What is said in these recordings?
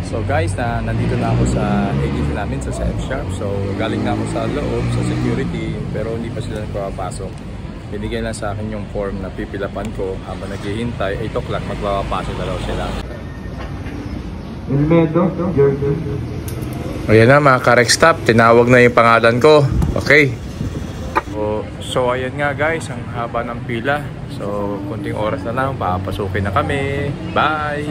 So guys, nandito na ako sa agency namin sa F-Sharp. So galing na ako sa loob, sa security, pero hindi pa sila nagpapasok. Binigyan lang sa akin yung form na pipilapan ko habang naghihintay. 8 o'clock magpapasok na daw sila. O yan na mga Karex Staff, tinawag na yung pangalan ko. Okay. So ayan nga guys, ang haba ng pila. So kunting oras na lang, papasukin na kami. Bye!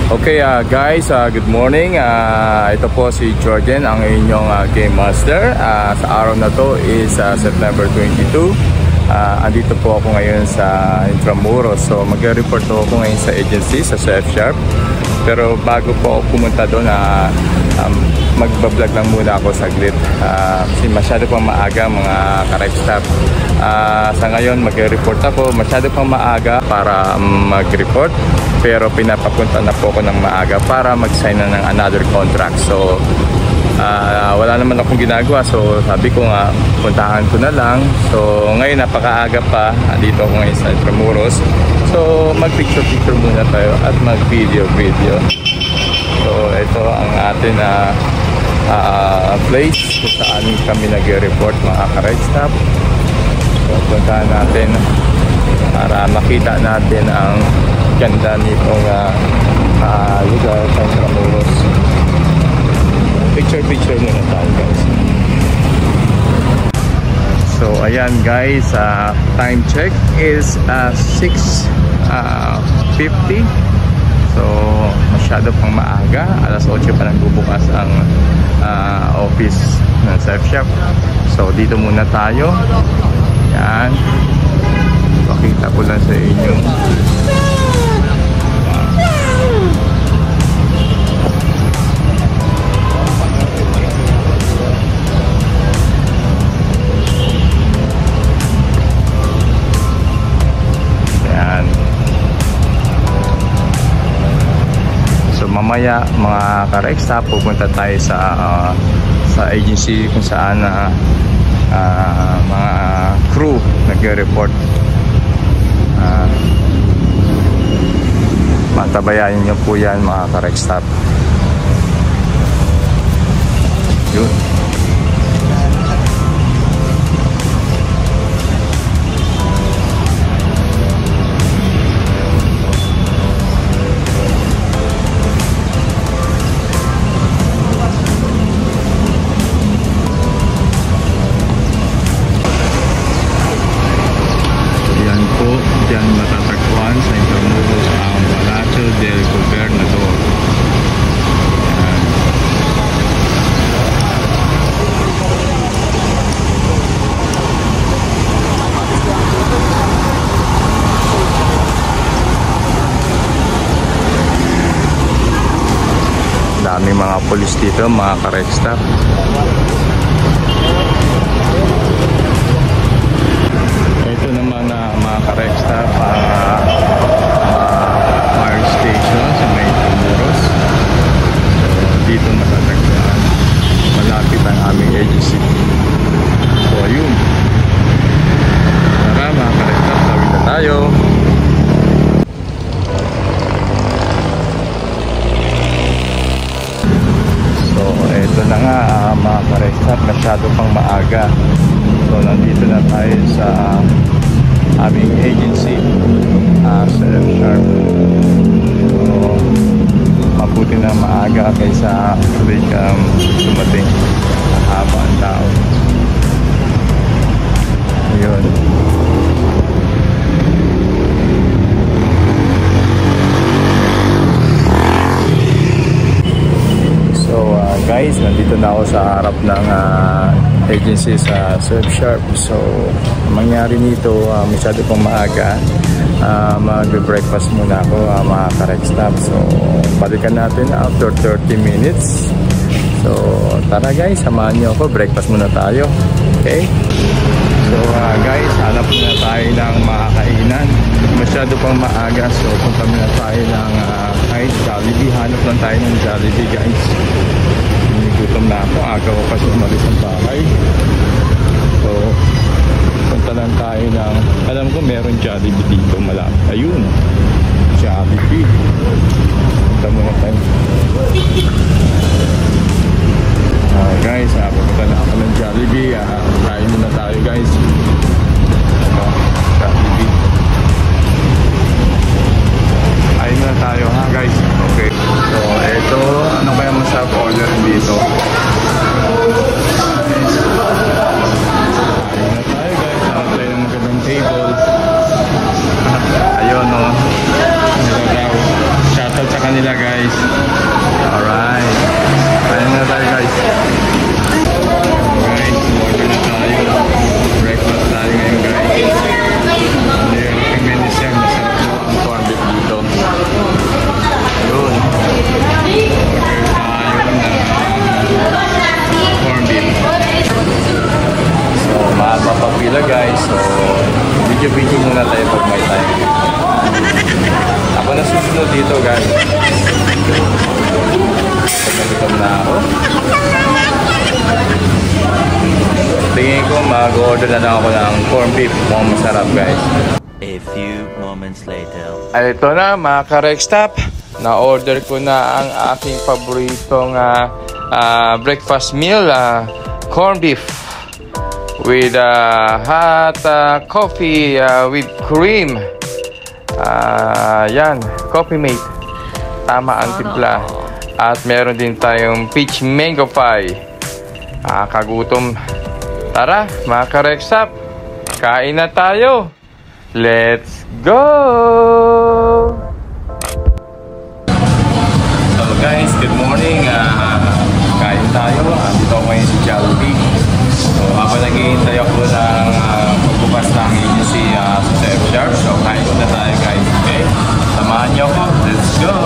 Okay guys, good morning. Ito po si Jordan, ang inyong Game Master. Sa araw na to is September 22. Andito po ako ngayon sa Intramuros. So magre-report ako ngayon sa agency, sa F-Sharp. Pero bago po ako pumunta doon, magbablog lang muna ako saglit. Kasi masyado pang maaga mga Karex Staff. Sa ngayon magre-report ako, masyado pang maaga para mag-report. Pero pinapapunta na po ako ng maaga para mag-sign na ng another contract. So wala naman akong ginagawa, so sabi ko nga puntahan ko na lang. So ngayon napakaaga pa, dito ako ngayon sa Intramuros. So mag-picture muna tayo at mag-video. So ito ang atin place kung saan kami nag-report mga Karex Staff. So puntahan natin para makita natin ang ganda nitong lugar sa Intramuros. Picture muna tayo guys. So ayan guys, time check is 6:50. So masyado pang maaga, alas 8 pa lang bubukas ang office ng F-Sharp. So dito muna tayo. Yan, pakita ko lang sa inyo. Mamaya mga Karex Staff, pupunta tayo sa agency kung saan mga crew nagre-report. Matabayan nyo po yan mga Karex Staff. Yun. Diyan matatagpuan sa Intramuros ang Palacio del Gobernador. Daming mga pulis dito mga Karex Staff. Ito naman mga Karex Staff, fire station sa may Intramuros. So dito matatagpuan, malapit ang aming agency. So ayun, tara mga Karex Staff, tawid na tayo. So ito na nga mga Karex Staff, masyado pang maaga. So nandito na tayo sa aming agency sa F-Sharp. So mabuti na maaga kaysa dumating haba ang tao. Ayun. So guys, nandito na ako sa harap ng agency sa Surfsharp. So mangyari nito, masyado pang maaga, mag-breakfast muna ako, mga ka-Rextop. So balikan natin after 30 minutes. So tara guys, samahan nyo ako, breakfast muna tayo. Okay, so guys, hanap muna tayo ng makakainan, masyado pang maaga. So punta muna tayo ng kahit Jollibee, hanap lang tayo ng Jollibee guys. Gutom na ako, aga ko kasi umalis ang bahay. So punta lang tayo ng, alam ko meron Jollibee dito malapit. Ayun, Jollibee. Punta muna tayo. Guys, pupunta na ako ng Jollibee. Kain muna tayo guys. Jollibee. Kain muna tayo ha guys. Okay. So eto, ano kaya masarap order dito? Kain na tayo guys. Hanap tayo ng magandang table. Ayun o. Shoutout sa kanila guys. Alright. Kain na tayo guys. Guys, order na tayo. Breakfast tayo ngayon guys. Recommend ni Sir, masarap po ang corn beef dito. Yun. Order tayo ng corn beef. So, mapapapila guys. So, video muna tayo pag may time. Ako na susunod dito guys. Pagkalikom na ako. Tingin ko mag-order na lang ako ng corn beef. Mukhang masarap guys. A few moments later. Ay, ito na mga ka-Rextop. Na-order ko na ang aking paboritong breakfast meal. Corn beef with hot coffee with cream. Yan, Coffee Mate. Tama ang timpla. At meron din tayong peach mango pie. Kagutom. Tara, mga ka-Rextop, kain na tayo. Let's go! So guys, good morning. Kain tayo. Dito ako ngayon sa Jollibee. So habang naghihintay ako ng pagbukas ng agency sa Surfsharp. So kain na tayo guys. Okay? Samahan niyo ako. Let's go!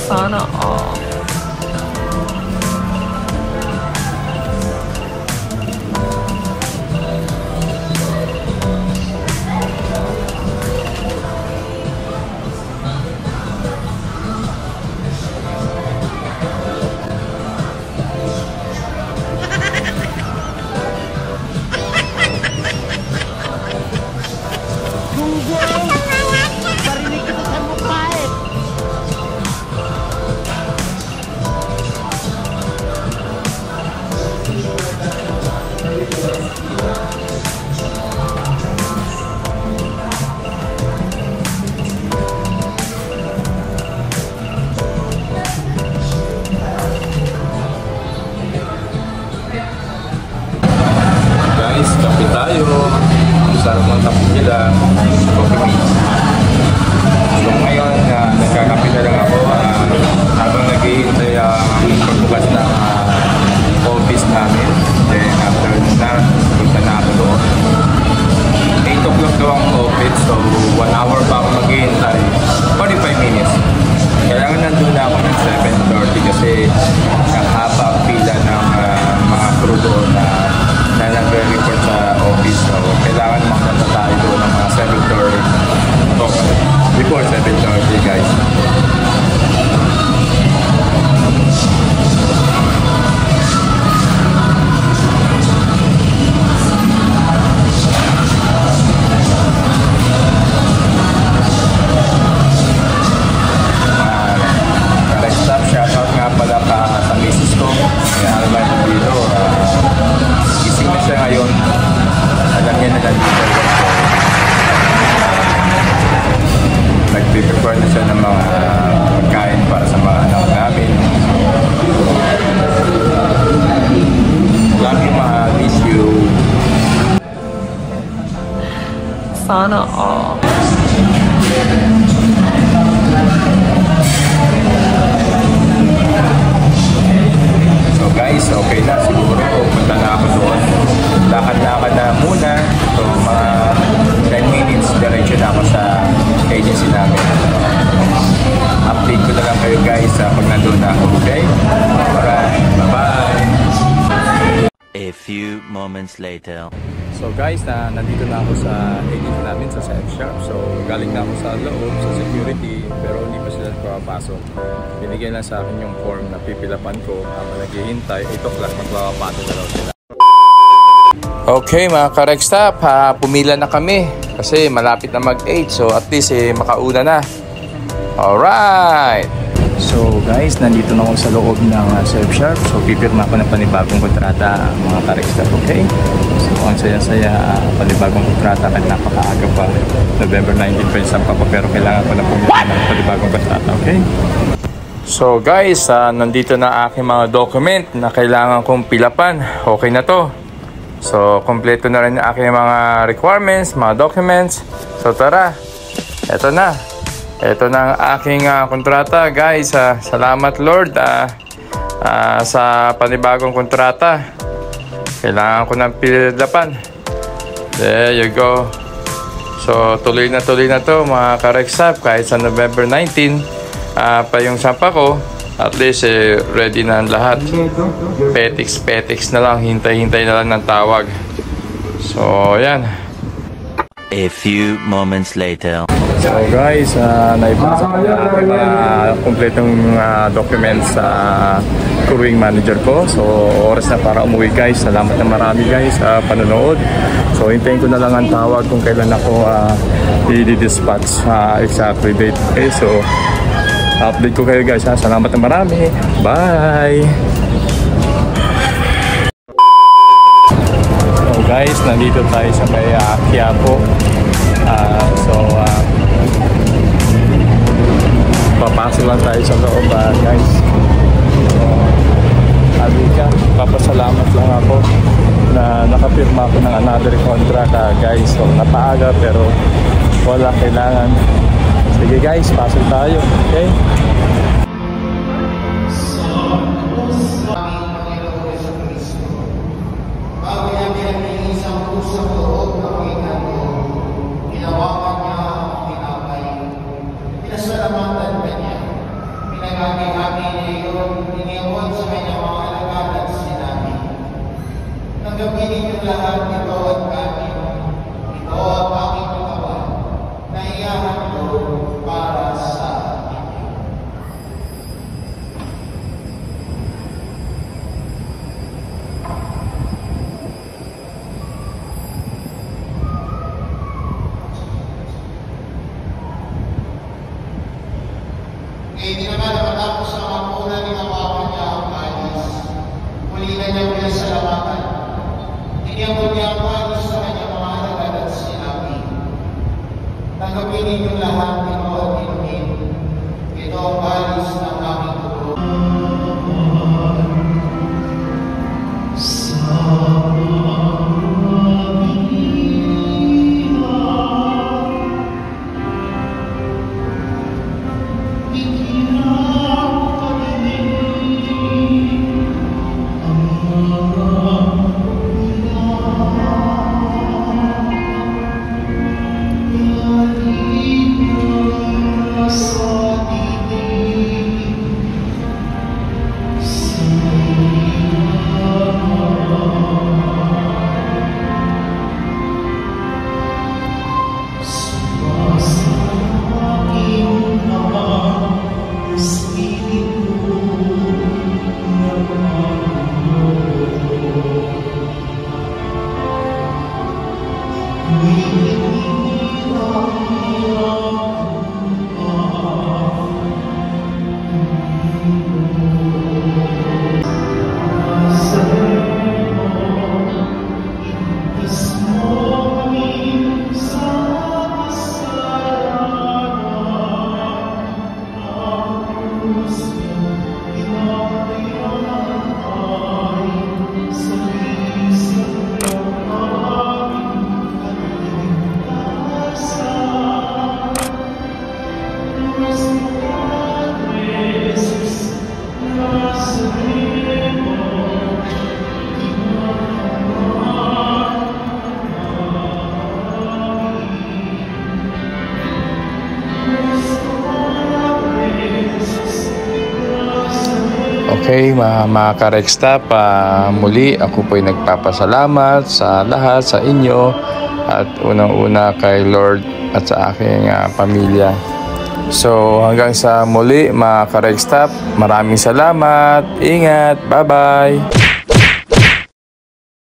Sana all. Guys, kape tayo. Ang sarap ng kape nila. Coffee beans. So ngayon, nagkakape na lang ako habang nag-iintay pagbukas ng office namin. Then after na, punta na ako doon. 8 o'clock daw ang office, so 1 hour pa ako mag-iintay. 45 minutes. Kailangan nandun na ako ng 7:30 kasi nakahaba ang pila ng mga crew doon na nag-report sa office. So, kailangan makanta tayo doon ng mga 7:30. Okay. Before 7:30, guys. Stop, shoutout nga pala sa misis ko. Kaya alam ba yung dito, gising na siya ngayon. Alam niya na nandito. Nag-prepare na siya ng mga pagkain para sa mga anak namin. Love you, mahal. Miss you. Sana all. So guys, okay na siguro. Punta na ako doon. Lakad-lakad na muna. So mga 10 minutes, diretso na ako sa agency namin. Update ko na lang kayo guys pag nandun na ako, okay? Alright, bye-bye! A few moments later. So guys, nandito na ako sa agency namin sa F-Sharp. So galing na ako sa loob, sa security, pero hindi pa sila papasok. Binigyan lang sa akin yung form na pipilapan ko habang naghihintay. 8 o'clock magpapapasok na daw sila. Okay mga ka-Reg Staff, pumila na kami kasi malapit na mag-8. So at least makauna na. Alright! So guys, nandito na ako sa loob ng F-Sharp. So pipirma ko ng panibagong kontrata mga ka-Reg Staff, okay? So ang saya-saya, panibagong kontrata kahit napakaaga pa. November 19 pa isang pa pero kailangan ko na pumila ng panibagong kontrata, okay? So guys, nandito na aking mga document na kailangan kong pilapan. Okay na to. So kompleto na rin ang aking mga requirements, mga documents. So tara, eto na. Ito na ang aking kontrata guys. Salamat Lord sa panibagong kontrata. Kailangan ko ng pilapan. There you go. So tuloy na to mga ka-Reg Staff. Kahit sa November 19 pa yung sampa ko, at least ready na ang lahat. Petix na lang. Hintay na lang ng tawag. So yan. A few moments later. So guys, naipasa ko na aking mga kompletong documents sa crewing manager ko. So oras na para umuwi guys. Salamat na marami guys sa panonood. So hintayin ko na lang ang tawag kung kailan ako i-dispatch exactly date. Okay, so update ko kayo guys. Salamat na marami. Bye! So guys, nandito tayo sa may Quiapo. Papasok lang tayo sa loob guys. So, halika, papasalamat lang ako na nakapirma ako ng another contract guys. So napaaga pero wala kailangan. Sige guys, pasok tayo. Okay? Tanggapin niyo lahat ito at kami. Ito ang aking katawan na ihahandog para sa inyo. Ngayon din naman matapos ang hapunan ni kawakan niya ang alis. Muli na niya pinasalamatan. Tiniyabot niya ang panis sa kanyang mga alagad at sinabi, tanggapin ninyo lahat ito at inumin. Ito ang panis ng aming dugo. Okay, mga ka-Rextap, muli ako po'y nagpapasalamat sa lahat sa inyo at unang-una kay Lord at sa aking pamilya. So hanggang sa muli mga ka-Rextap, maraming salamat, ingat, bye-bye!